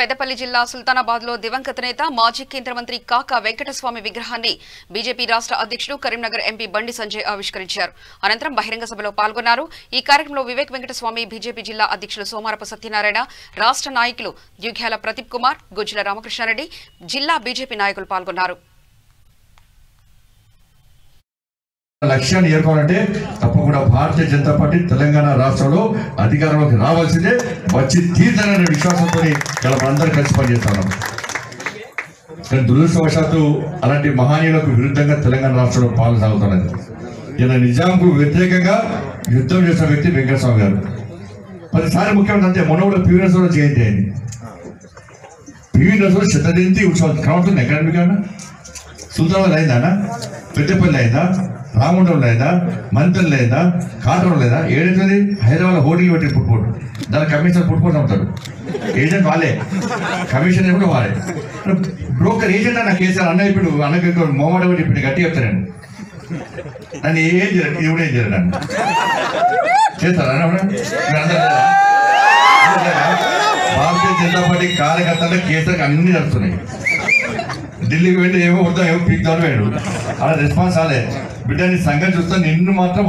పెద్దపల్లి జిల్లా సుల్తానాబాద్ లో దివంగత నేత మాజీ కేంద్ర మంత్రి కాకా వెంకటస్వామి విగ్రహాన్ని బీజేపీ రాష్ట్ర అధ్యక్షుడు కరీంనగర్ ఎంపీ బండి సంజయ్ ఆవిష్కరించారు. అనంతరం బహిరంగ సభలో పాల్గొన్నారు. ఈ కార్యక్రమంలో వివేక్ వెంకటస్వామి, బీజేపీ జిల్లా అధ్యక్షులు సోమారపు సత్యనారాయణ, రాష్ట్ర నాయకులు ద్యుగ్యాల ప్రదీప్ కుమార్, గుజ్జుల రామకృష్ణారెడ్డి, జిల్లా బీజేపీ నాయకులు పాల్గొన్నారు. లక్ష్యాన్ని ఏర్పాలంటే తప్పకుండా భారతీయ జనతా పార్టీ తెలంగాణ రాష్ట్రంలో అధికారంలోకి రావాల్సిందే, వచ్చి తీర్థననే విశ్వాసంతో మనందరూ కలిసి పనిచేస్తున్నాం. కానీ దురదృష్టవశాత్తు అలాంటి మహనీయులకు విరుద్ధంగా తెలంగాణ రాష్ట్రంలో పాలన సాగుతున్నది. ఇలా నిజాంకు వ్యతిరేకంగా యుద్ధం చేసిన వ్యక్తి వెంకటస్వామి గారు. 10 సార్లు ముఖ్యమంత్రి అంతే. మొన్న కూడా పివి నరసింహరావు జయంతి అయింది. పివి నరసింహరావు శతజయంతి ఉత్సవాలు కావట్లేదు. ఎక్కడ మీకు సుల్తానాబాద్ అయిందా, పెద్దపల్లి అయిందా, రామగుండంలో లేదా, మంతెనలో లేదా, కాటంలో లేదా, ఏడైతుంది హైదరాబాద్ హోటల్ పెట్టి ఫుట్బోర్డు. దాని కమిషనర్ ఫుట్బోర్డు అమ్ముతాడు. ఏజెంట్ వాళ్ళే, కమిషన్ కూడా వాళ్ళే. బ్రోకర్ ఏజెంట్ అన్న కేసీఆర్ అన్న ఇప్పుడు అన్నకి మొహమాట పెట్టి ఇప్పుడు గట్టి చెప్తాను. నన్ను ఏం చేయరు, ఇవిడ ఏం చేయరు, నన్ను చేస్తారా? భారతీయ జనతా పార్టీ కార్యకర్తలు కేసీఆర్కి అన్ని నడుస్తున్నాయి. ఢిల్లీకి వెళ్ళి ఏమో వద్దాం, ఏమో పీక్దాం వేడు. అలా రెస్పాన్స్ రాలే. బిడ్డ నీ సంగతి చూస్తా, నిన్ను మాత్రం